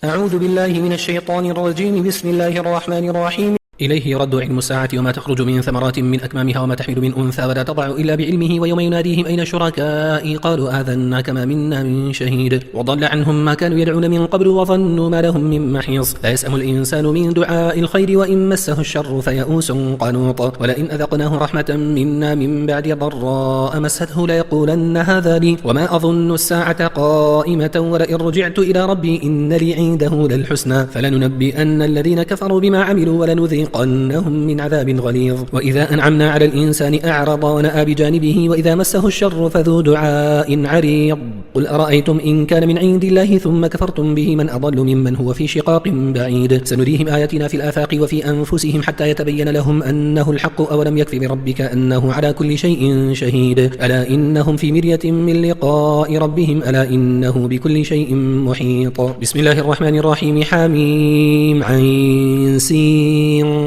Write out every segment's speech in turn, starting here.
أعوذ بالله من الشيطان الرجيم. بسم الله الرحمن الرحيم. إليه يرد علم الساعة وما تخرج من ثمرات من أكمامها وما تحمل من أنثى ولا تضع إلا بعلمه ويوم يناديهم أين شركائي قالوا آذناك ما منا من شهيد وضل عنهم ما كانوا يدعون من قبل وظنوا ما لهم من محيص لا يسأم الإنسان من دعاء الخير وإن مسه الشر فيئوس قنوط ولئن أذقناه رحمة منا من بعد ضراء مسته ليقولن هذا لي وما أظن الساعة قائمة ولئن رجعت إلى ربي إن لي عنده للحسنى فلننبئن الذين كفروا بما عملوا ولنذيقنهم من عذاب غليظ وإذا أنعمنا على الإنسان أعرض ونأى بجانبه وإذا مسه الشر فذو دعاء عريض قل أرأيتم إن كان من عند الله ثم كفرتم به من أضل ممن هو في شقاق بعيد سنريهم آياتنا في الآفاق وفي أنفسهم حتى يتبين لهم أنه الحق أولم يكف بربك أنه على كل شيء شهيد ألا إنهم في مرية من لقاء ربهم ألا إنه بكل شيء محيط. بسم الله الرحمن الرحيم. حميم عين سين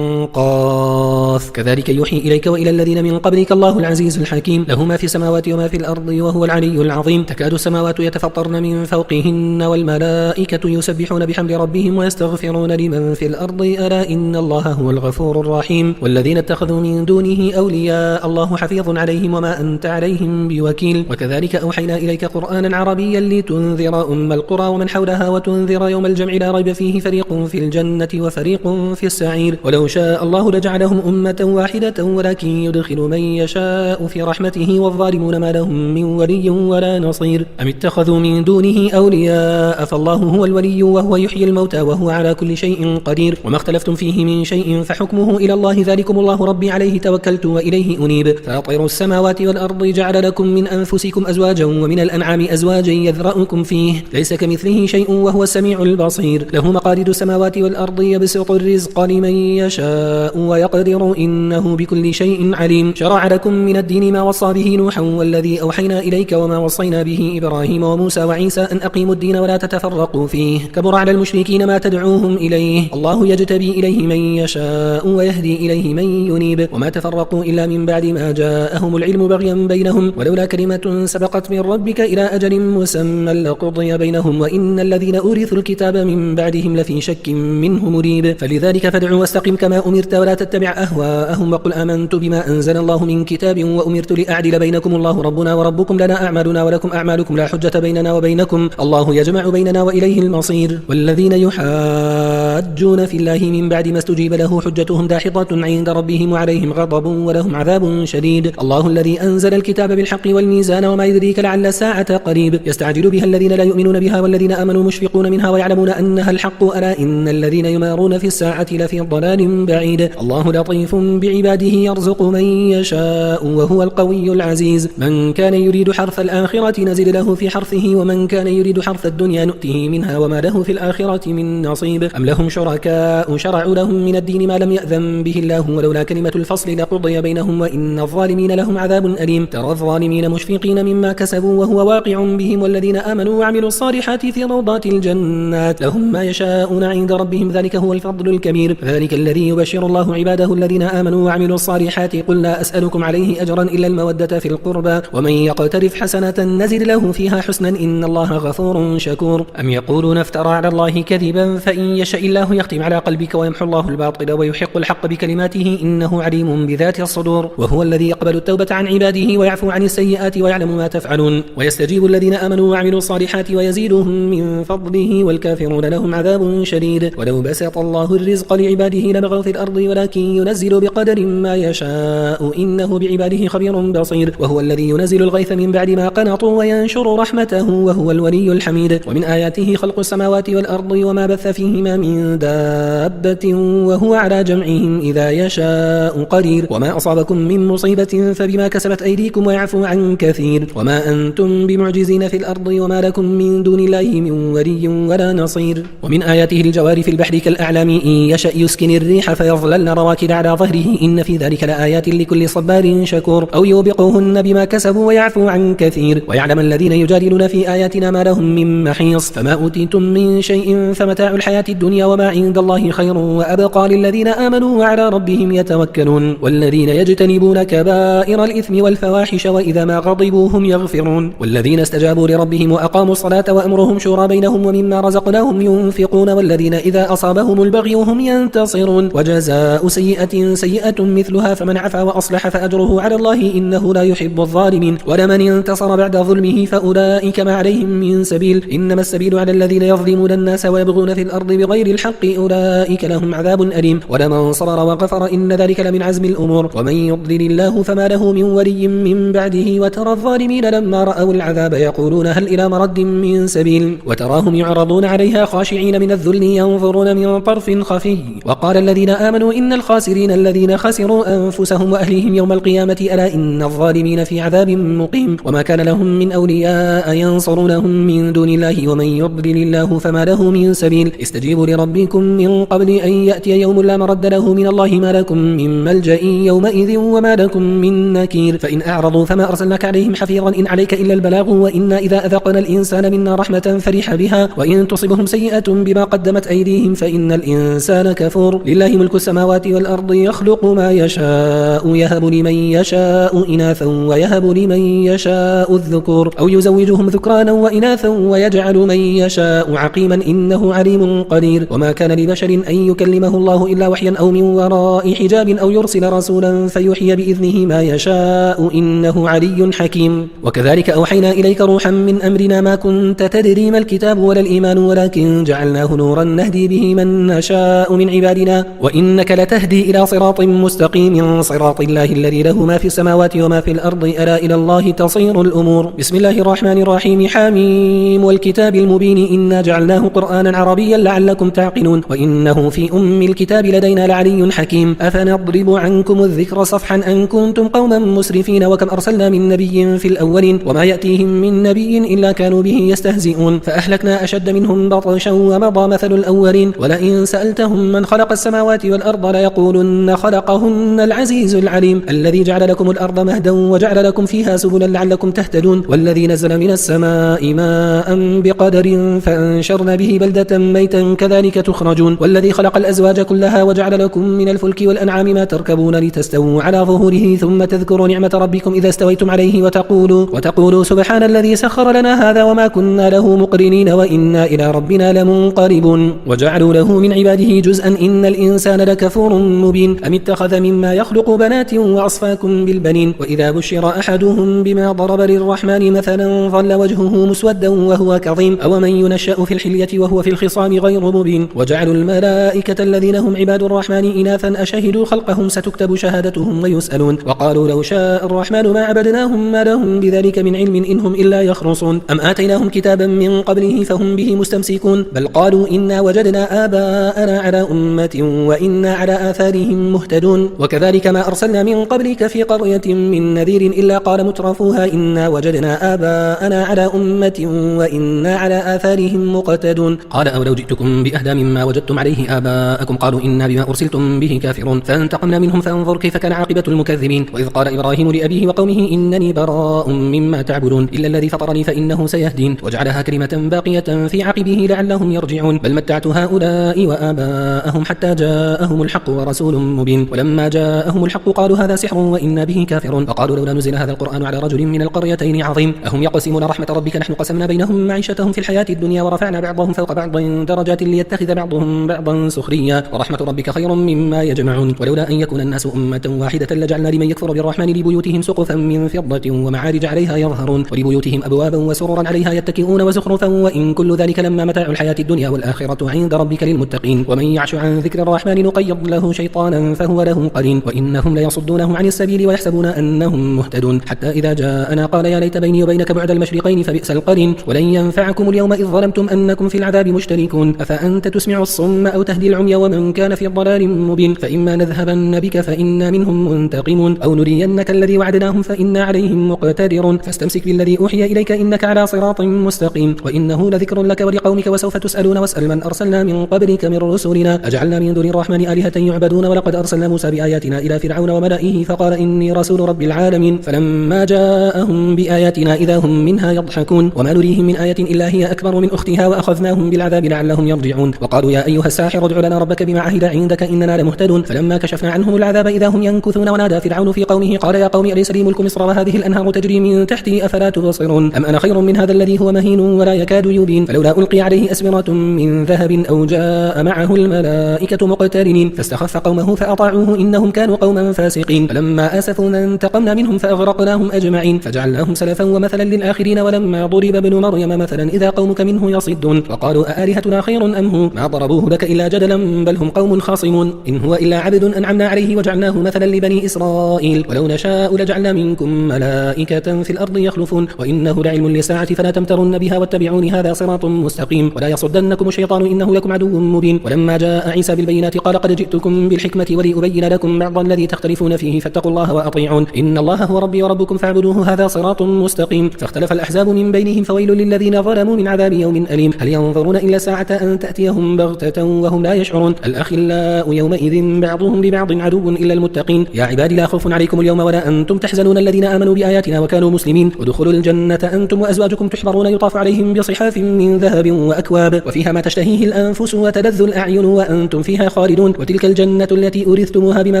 قاف كذلك يوحي إليك وإلى الذين من قبلك الله العزيز الحكيم له ما في السماوات وما في الأرض وهو العلي العظيم تكاد السماوات يتفطرن من فوقهن والملائكة يسبحون بحمد ربهم ويستغفرون لمن في الأرض ألا إن الله هو الغفور الرحيم والذين اتخذوا من دونه أولياء الله حفيظ عليهم وما أنت عليهم بوكيل وكذلك أوحينا إليك قرآنا عربيا لتنذر أم القرى ومن حولها وتنذر يوم الجمع لا ريب فيه فريق في الجنة وفريق في السعير ولو شاء الله لجعلهم أمة واحدة ولكن يدخل من يشاء في رحمته والظالمون ما لهم من ولي ولا نصير أم اتخذوا من دونه أولياء فالله هو الولي وهو يحيي الموتى وهو على كل شيء قدير وما اختلفتم فيه من شيء فحكمه إلى الله ذلكم الله ربي عليه توكلت وإليه أنيب فاطر السماوات والأرض جعل لكم من أنفسكم أزواجا ومن الأنعام أزواجا يذرأكم فيه ليس كمثله شيء وهو السميع البصير له مقاليد السماوات والأرض يبسط الرزق لمن يشاء ويقدر إنه بكل شيء عليم شرع لكم من الدين ما وصى به نوحا والذي أوحينا إليك وما وصينا به إبراهيم وموسى وعيسى أن أقيموا الدين ولا تتفرقوا فيه كبر على المشركين ما تدعوهم إليه الله يجتبي إليه من يشاء ويهدي إليه من ينيب وما تفرقوا إلا من بعد ما جاءهم العلم بغيا بينهم ولولا كلمة سبقت من ربك إلى أجل مسمى لقضي بينهم وإن الذين أورثوا الكتاب من بعدهم لفي شك منه مريب فلذلك فادع واستقم كما أمرت ولا تتبع أهواءهم وقل آمنت بما أنزل الله من كتاب وأمرت لأعدل بينكم الله ربنا وربكم لنا أعمالنا ولكم أعمالكم لا حجة بيننا وبينكم الله يجمع بيننا وإليه المصير والذين يحاجون في الله من بعد ما استجيب له حجتهم داحضة عند ربهم وعليهم غضب ولهم عذاب شديد الله الذي أنزل الكتاب بالحق والميزان وما يدريك لعل الساعة قريب يستعجل بها الذين لا يؤمنون بها والذين آمنوا مشفقون منها ويعلمون أنها الحق ألا إن الذين يمارون في الساعة لفي ضلال بعيد الله لطيف بعباده يرزق من يشاء وهو القوي العزيز من كان يريد حرث الآخرة نزل له في حرثه ومن كان يريد حرث الدنيا نؤته منها وما له في الآخرة من نصيب أم لهم شركاء شرعوا لهم من الدين ما لم يأذن به الله ولولا كلمة الفصل لقضي بينهم وإن الظالمين لهم عذاب أليم ترى الظالمين مشفقين مما كسبوا وهو واقع بهم والذين آمنوا وعملوا الصالحات في روضات الجنات لهم ما يشاءون عند ربهم ذلك هو الفضل الكبير ذلك الذي يبشر الله عباده الذين آمنوا وعملوا الصالحات قل لا أسألكم عليه أجرا إلا المودة في القربى ومن يقترف حسنة نزد له فيها حسنا إن الله غفور شكور أم يقولون افترى على الله كذبا فإن يشاء الله يختم على قلبك ويمحو الله الباطل ويحق الحق بكلماته إنه عليم بذات الصدور وهو الذي يقبل التوبة عن عباده ويعفو عن السيئات ويعلم ما تفعلون ويستجيب الذين آمنوا وعملوا الصالحات ويزيدهم من فضله والكافرون لهم عذاب شديد ولو بسط الله الرزق لعباده لبغوا في الأرض ولكن ينزل بقدر ما يشاء إنه بعباده خبير بصير وهو الذي ينزل الغيث من بعد ما قنطوا وينشر رحمته وهو الولي الحميد ومن آياته خلق السماوات والأرض وما بث فيهما من دابة وهو على جمعهم إذا يشاء قدير وما أصابكم من مصيبة فبما كسبت أيديكم ويعفو عن كثير وما أنتم بمعجزين في الأرض وما لكم من دون الله من ولي ولا نصير ومن آياته الجوار في البحر كالأعلام إن يشأ يسكن يرسل الريح فيظللن رواكد على ظهره إن في ذلك لآيات لكل صبار شكور أو يوبقهن بما كسبوا ويعفو عن كثير ويعلم الذين يجادلون في آياتنا ما لهم من محيص فما أوتيتم من شيء فمتاع الحياة الدنيا وما عند الله خير وأبقى للذين آمنوا وعلى ربهم يتوكلون والذين يجتنبون كبائر الإثم والفواحش وإذا ما غضبوا هم يغفرون والذين استجابوا لربهم وأقاموا الصلاة وأمرهم شورى بينهم ومما رزقناهم ينفقون والذين إذا أصابهم البغي هم ينتصرون وجزاء سيئة سيئة مثلها فمن عفا وأصلح فأجره على الله إنه لا يحب الظالمين ولمن انتصر بعد ظلمه فأولئك ما عليهم من سبيل إنما السبيل على الذين يظلمون الناس ويبغون في الأرض بغير الحق أولئك لهم عذاب أليم ولمن صبر وغفر إن ذلك لمن عزم الأمور ومن يضلل الله فما له من ولي من بعده وترى الظالمين لما رأوا العذاب يقولون هل إلى مرد من سبيل وتراهم يعرضون عليها خاشعين من الذل ينظرون من طرف خفي وقال الذين آمنوا إن الخاسرين الذين خسروا أنفسهم وأهليهم يوم القيامة ألا إن الظالمين في عذاب مقيم وما كان لهم من أولياء ينصرونهم من دون الله ومن يضلل الله فما له من سبيل استجيبوا لربكم من قبل أن يأتي يوم لا مرد له من الله ما لكم من ملجأ يومئذ وما لكم من نكير فإن أعرضوا فما أرسلناك عليهم حفيظا إن عليك إلا البلاغ وإنا إذا أذقنا الإنسان منا رحمة فرح بها وإن تصبهم سيئة بما قدمت أيديهم فإن الإنسان كفور لله ملك السماوات والأرض يخلق ما يشاء يهب لمن يشاء إناثا ويهب لمن يشاء الذكور أو يزوجهم ذكرانا وإناثا ويجعل من يشاء عقيما إنه عليم قدير وما كان لبشر أن يكلمه الله إلا وحيا أو من وراء حجاب أو يرسل رسولا فيحيي بإذنه ما يشاء إنه علي حكيم وكذلك أوحينا إليك روحا من أمرنا ما كنت تدري ما الكتاب ولا الإيمان ولكن جعلناه نورا نهدي به من نشاء من عبادنا وإنك لتهدي إلى صراط مستقيم صراط الله الذي له ما في السماوات وما في الأرض ألا إلى الله تصير الأمور بسم الله الرحمن الرحيم حميم والكتاب المبين إنا جعلناه قرآنا عربيا لعلكم تعقلون وإنه في أم الكتاب لدينا لعلي حكيم أفنضرب عنكم الذكر صفحا أن كنتم قوما مسرفين وكم أرسلنا من نبي في الأولين وما يأتيهم من نبي إلا كانوا به يستهزئون فأهلكنا أشد منهم بطشا ومضى مثل الأولين ولئن سألتهم من خلق السماوات والأرض ليقولن خلقهن العزيز العليم الذي جعل لكم الأرض مهدا وجعل لكم فيها سبلا لعلكم تهتدون والذي نزل من السماء ماء بقدر فأنشرنا به بلدة ميتا كذلك تخرجون والذي خلق الأزواج كلها وجعل لكم من الفلك والأنعام ما تركبون لتستووا على ظهوره ثم تذكروا نعمة ربكم إذا استويتم عليه وتقولوا سبحان الذي سخر لنا هذا وما كنا له مقرنين وإنا إلى ربنا لمنقلبون وجعلوا له من عباده جزءا إن الإنسان لكفور مبين أم اتخذ مما يخلق بنات وأصفاكم بالبنين وإذا بشر أحدهم بما ضرب للرحمن مثلا ظل وجهه مسودا وهو كظيم أو من ينشأ في الحلية وهو في الخصام غير مبين وجعلوا الملائكة الذين هم عباد الرحمن إناثا أشهدوا خلقهم ستكتب شهادتهم ويسألون وقالوا لو شاء الرحمن ما عبدناهم ما لهم بذلك من علم إنهم إلا يخرصون أم آتيناهم كتابا من قبله فهم به مستمسكون بل قالوا إنا وجدنا آباءنا على أمة وإنا على آثارهم مهتدون وكذلك ما أرسلنا من قبلك في قرية من نذير إلا قال مترفوها إنا وجدنا آباءنا على أمة وإنا على آثارهم مقتدون قال أولو جئتكم بأهدى مما وجدتم عليه آباءكم قالوا إنا بما أرسلتم به كافرون فانتقمنا منهم فانظر كيف كان عاقبة المكذبين وإذ قال إبراهيم لأبيه وقومه إنني براء مما تعبدون إلا الذي فطرني فإنه سيهدين وجعلها كلمة باقية في عقبه لعلهم يرجعون بل متعت هؤلاء وآباءهم حتى جاءهم الحق ورسول مبين ولما جاءهم الحق قالوا هذا سحر وإنا به كافرون فقالوا لولا نزل هذا القرآن على رجل من القريتين عظيم أهم يقسمون رحمة ربك نحن قسمنا بينهم معيشتهم في الحياة الدنيا ورفعنا بعضهم فوق بعض درجات ليتخذ بعضهم بعضا سخريا ورحمة ربك خير مما يجمعون ولولا أن يكون الناس أمة واحدة لجعلنا لمن يكفر بالرحمن لبيوتهم سقفا من فضة ومعارج عليها يظهرون ولبيوتهم أبوابا وسررا عليها يتكئون وزخرفا وإن كل ذلك لما متاع الحياة الدنيا والآخرة عند ربك للمتقين ومن يعش عن ذكر الرحمن نقيض له شيطانا فهو له قرين وإنهم ليصدونهم عن السبيل ويحسبون أنهم مهتدون حتى إذا جاءنا قال يا ليت بيني وبينك بعد المشرقين فبئس القرين ولن ينفعكم اليوم إذ ظلمتم أنكم في العذاب مشتركون أفأنت تسمع الصم أو تهدي العمي ومن كان في ضلال مبين فإما نذهبن بك فإنا منهم منتقمون أو نرينك الذي وعدناهم فإنا عليهم مقتدرون فاستمسك بالذي أوحي إليك إنك على صراط مستقيم وإنه لذكر لك ولقومك وسوف تسألون واسأل من أرسلنا من قبلك من رسلنا أجعلنا من دون الرحمن آلهة يعبدون ولقد أرسلنا موسى بآياتنا إلى فرعون وملئه فقال إني رسول رب العالمين فلما جاءهم بآياتنا إذا هم منها يضحكون وما نريهم من آية إلا هي أكبر من أختها وأخذناهم بالعذاب لعلهم يرجعون وقالوا يا أيها الساحر ادع لنا ربك بما عهد عندك إننا لمهتدون فلما كشفنا عنهم العذاب إذا هم ينكثون ونادى فرعون في قومه قال يا قوم أليس لي ملك مصر وهذه الأنهار تجري من تحتي أفلا تبصرون أم أنا خير من هذا الذي هو مهين ولا يكاد يبين فلولا ألقي عليه أسورة من ذهب أو جاء معه الملائكة مقترنين فاستخف قومه فأطاعوه إنهم كانوا قوما فاسقين فلما آسفونا انتقمنا منهم فأغرقناهم أجمعين فجعلناهم سلفا ومثلا للآخرين ولما ضرب ابن مريم مثلا إذا قومك منه يصدون وقالوا أآلهتنا خير أم هو ما ضربوه لك إلا جدلا بل هم قوم خاصمون إن هو إلا عبد أنعمنا عليه وجعلناه مثلا لبني إسرائيل ولو نشاء لجعلنا منكم ملائكة في الأرض يخلفون وإنه لعلم للساعة فلا تمترن بها واتبعوني هذا صراط مستقيم ولا يصدنكم الشيطان إنه لكم عدو مبين ولما جاء عيسى بالبينات قال قد جئتكم بالحكمة ولأبين لكم بعض الذي تختلفون فيه فاتقوا الله وأطيعون إن الله هو ربي وربكم فاعبدوه هذا صراط مستقيم فاختلف الأحزاب من بينهم فويل للذين ظلموا من عذاب يوم أليم هل ينظرون إلا ساعة أن تأتيهم بغتة وهم لا يشعرون الأخلاء يومئذ بعضهم لبعض عدو إلا المتقين يا عبادي لا خوف عليكم اليوم ولا أنتم تحزنون الذين آمنوا بآياتنا وكانوا مسلمين ادخلوا الجنة أنتم وأزواجكم تحبرون يطاف عليهم بصحاف من ذهب وأكواب وفيها ما تشتهيه الأنفس وتلذ الأعين وأنتم فيها خالدون وتلك الجنة التي أورثتموها بما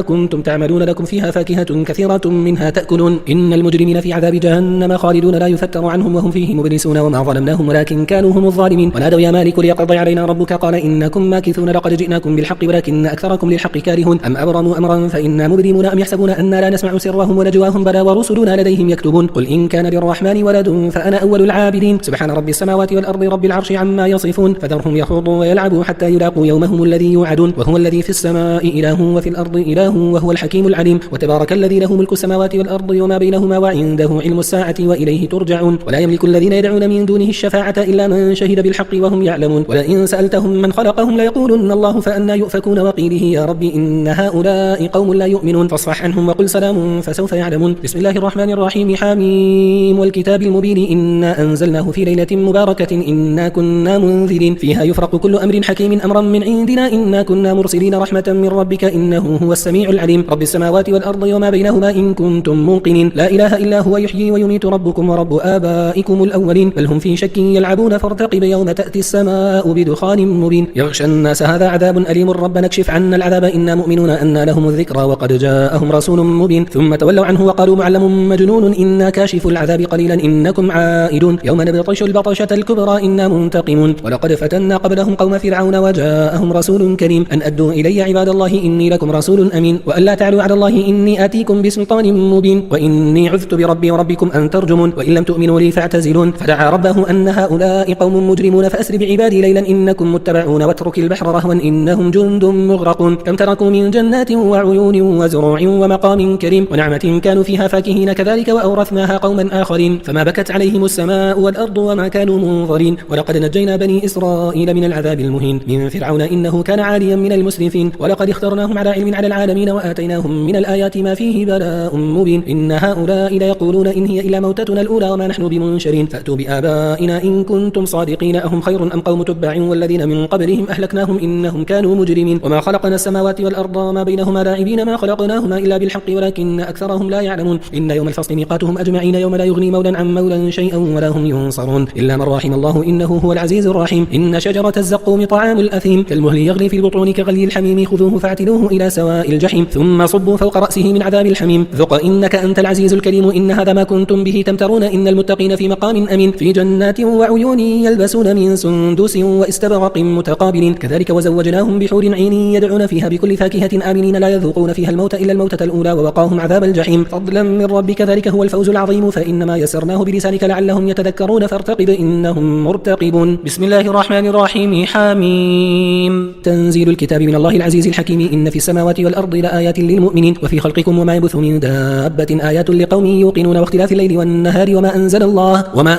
كنتم تعملون لكم فيها فاكهة كثيرة منها تأكلون إن المجرمين في عذاب جهنم خالدون لا يفتر عنهم وهم فيه مبلسون وما ظلمناهم ولكن كانوا هم الظالمين ونادوا يا مالك ليقضي علينا ربك قال إنكم ماكثون لقد جئناكم بالحق ولكن أكثركم للحق كارهون أم أبرموا أمرا فإنا مبرمون أم يحسبون أننا لا نسمع سرهم ونجواهم بلى ورسلنا لديهم يكتبون قل إن كان للرحمن ولد فأنا أول العابدين سبحان رب السماوات والأرض رب العرش عما يصفون فذرهم يخوضوا ويلعبوا حتى يلاقوا يومهم الذي يوعدون وهو الذي في السماء إله وفي الأرض إله وهو الحكيم العليم وتبارك الذي له ملك السماوات والأرض وما بينهما وعنده علم الساعة وإليه ترجعون ولا يملك الذين يدعون من دونه الشفاعة إلا من شهد بالحق وهم يعلمون ولئن سألتهم من خلقهم ليقولن الله فأنى يؤفكون وقيله يا رب إن هؤلاء قوم لا يؤمنون فاصفح عنهم وقل سلام فسوف يعلمون بسم الله الرحمن الرحيم حميم والكتاب المبين إنا أنزلناه في ليلة مباركة إنا كنا منذرين فيها يفرق كل أمر حكيم أمرا من عندنا إنا كنا مرسلين رحمة من ربك إنه هو السميع العليم رب السماوات والأرض وما بينهما إن كنتم موقنين لا إله إلا هو يحيي ويميت ربكم ورب آبائكم الأولين بل هم في شك يلعبون فارتقب يوم تأتي السماء بدخان مبين يغشى الناس هذا عذاب أليم ربنا اكشف عنا العذاب إنا مؤمنون أن لهم الذكرى وقد جاءهم رسول مبين ثم تولوا عنه وقالوا معلم مجنون إنا كاشف العذاب قليلا إنكم عائدون يوم نبطش البطشة الكبرى إنا منتقمون ولقد فتنا قبلهم قوم فرعون وجاءهم رسول كريم أن أدوا إلي عباد الله إني لكم رسول أمين وألا تعلوا على الله إني آتيكم بسلطان مبين وإني عذت بربي وربكم أن ترجمون وإن لم تؤمنوا لي فاعتزلون فدعا ربه أن هؤلاء قوم مجرمون فأسر بعبادي ليلا إنكم متبعون واترك البحر رهوا إنهم جند مغرقون كم تركوا من جنات وعيون وزروع ومقام كريم ونعمة كانوا فيها فاكهين كذلك وأورثناها قوما آخرين فما بكت عليهم السماء والأرض وما كانوا منظرين ولقد نجينا بني إسرائيل من العذاب المهين من فرعون إنه كان عاليا من المسرفين ولقد اخترناهم على علم على العالمين وآتيناهم من الآيات ما فيه بلاء مبين إن هؤلاء ليقولون إن هي إلا موتتنا الأولى وما نحن بمنشرين فأتوا بآبائنا إن كنتم صادقين أهم خير أم قوم تبع والذين من قبلهم أهلكناهم إنهم كانوا مجرمين وما خلقنا السماوات والأرض وما بينهما لاعبين ما خلقناهما إلا بالحق ولكن أكثرهم لا يعلمون إن يوم الفصل ميقاتهم أجمعين يوم لا يغني مولا عن مولا شيئا ولا هم ينصرون إلا من رحم الله إنه هو العزيز الرحيم إن شجرة الزقوم طعام الأثيم كالمهل يغلي في البطون كغلي الحميم خذوه فاعتلوه إلى سواء الجحيم ثم صبوا فوق رأسه من عذاب الحميم ذق إنك أنت العزيز الكريم إن هذا ما كنتم به تمترون إن المتقين في مقام أمين في جنات وعيون يلبسون من سندس واستبرق متقابلين كذلك وزوجناهم بحور عين يدعون فيها بكل فاكهة آمنين لا يذوقون فيها الموت إلا الموتة الأولى ووقاهم عذاب الجحيم فضلا من ربك ذلك هو الفوز العظيم فإنما يسرناه بلسانك لعلهم يتذكرون فارتقب إنهم مرتقبون بسم الله الرحمن الرحيم حميم تنزيل الكتاب من الله العزيز الحكيم إن في السماوات والأرض لآيات للمؤمنين وفي خلقكم وما يبث من دابة آيات لقوم يوقنون واختلاف الليل والنهار وما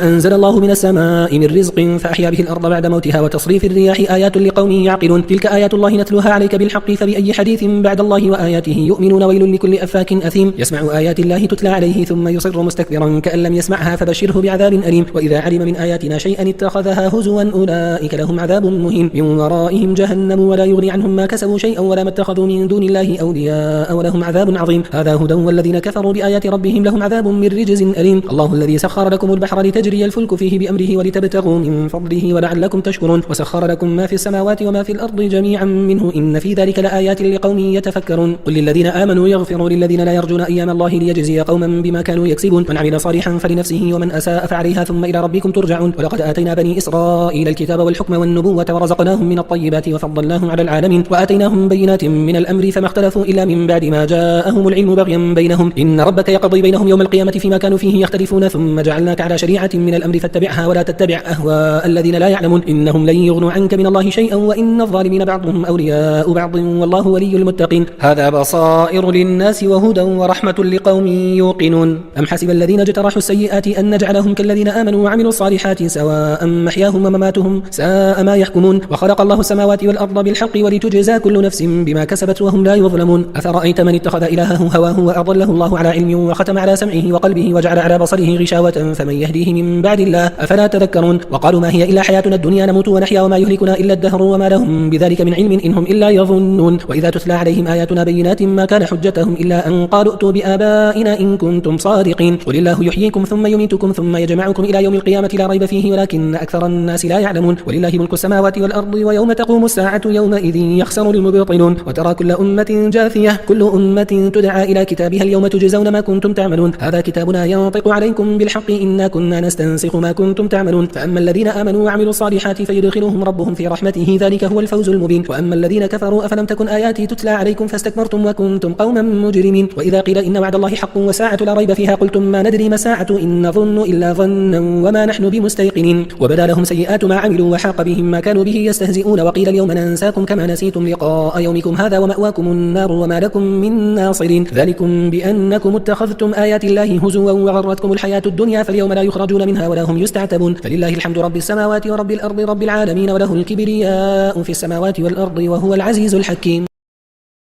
أنزل الله من السماء من رزق فأحيا به الأرض بعد موتها وتصريف الرياح آيات لقوم يعقلون تلك آيات الله نتلوها عليك بالحق فبأي حديث بعد الله وآياته يؤمنون ويل لكل أفاك أثيم يسمع آيات الله تتلى عليه ثم يصر مستكبرا كأن لم يسمعها فبشره بعذاب أليم وإذا علم من آياتنا شيئا اتخذها هزوا أولئك لهم عذاب مهين من ورائهم جهنم ولا يغني عنهم ما كسبوا شيئا ولا ما اتخذوا من دون الله أولياء ولهم عذاب عظيم. هذا هدى والذين كفروا بآيات ربهم لهم عذاب من رجز أليم. الله الذي سخر لكم البحر لتجري الفلك فيه بأمره ولتبتغوا من فضله ولعلكم تشكرون وسخر لكم ما في السماوات وما في الأرض جميعا منه إن في ذلك لآيات لقوم يتفكرون. قل للذين آمنوا يغفروا للذين لا يرجون أيام الله ليجزي قوما بما كانوا يكسبون من عمل صالحا فلنفسه ومن أساء فعليها ثم إلى ربكم ترجعون. ولقد آتينا بني إسرائيل الكتاب والحكم والنبوة ورزقناهم من الطيبات وفضلناهم على العالمين وآتيناهم بينات من الأمر فما اختلفوا إلا من بعد ما جاءهم العلم بغيا بينهم إن ربك يقضي بينهم يوم القيامة فيما كانوا فيه يختلفون ثم جعلناك على شريعة من الأمر فاتبعها ولا تتبع أهواء الذين لا يعلمون إنهم لن يغنوا عنك من الله شيئا وإن الظالمين بعضهم أولياء بعض والله ولي المتقين. هذا بصائر للناس وهدى ورحمة لقوم يوقنون. أم حسب الذين اجترحوا السيئات أن نجعلهم كالذين آمنوا وعملوا الصالحات سواء محياهم ومماتهم ساء ما يحكمون. وخلق الله السماوات والأرض بالحق ولتجزى كل نفس بما كسبت وهم لا يظلمون. أفرأيت من اتخذ إلهه هواه وأضله الله على علم وختم على سمعه وقلبه وجعل على بصره غشاوة فمن يهديه من بعد الله أفلا تذكرون. وقالوا ما هي إلا حياتنا الدنيا نموت ونحيا وما يهلكنا إلا الدهر وما لهم بذلك من علم إنهم إلا يظنون. وإذا تتلى عليهم آياتنا بينات ما كان حجتهم إلا أن قالوا ائتوا بآبائنا إن كنتم صادقين. قل الله يحييكم ثم يميتكم ثم يجمعكم إلى يوم القيامة لا ريب فيه ولكن أكثر الناس لا يعلمون. ولله ملك السماوات والأرض ويوم تقوم الساعة يومئذ يخسر المبطلون. وترى كل أمة جاثية كل أمة تدعى إلى كتابها اليوم تجزون ما كنتم تعملون. هذا كتابنا ينطق عليكم بالحق إنا كنا نستنسخ ما كنتم تعملون. فأما الذين آمنوا وعملوا الصالحات فيدخلهم ربهم في رحمته ذلك هو الفوز المبين. وأما الذين كفروا أفلم تكن آياتي تتلى عليكم فاستكبرتم وكنتم قوما مجرمين. وإذا قيل إن وعد الله حق والساعة لا ريب فيها قلتم ما ندري ما الساعة إن نظن إلا ظنا وما نحن بمستيقنين. وبدا لهم سيئات ما عملوا وحاق بهم ما كانوا به يستهزئون. وقيل اليوم ننساكم كما نسيتم لقاء يومكم هذا ومأواكم النار وما لكم من ناصرين. ذلكم بأنكم اتخذتم آيات الله هزوا وغرتكم الحياة الدنيا فاليوم لا يخرجون منها ولا هم يستعتبون. فلله الحمد رب السماوات ورب الأرض رب العالمين وله الكبرياء في السماوات والأرض وهو العزيز الحكيم.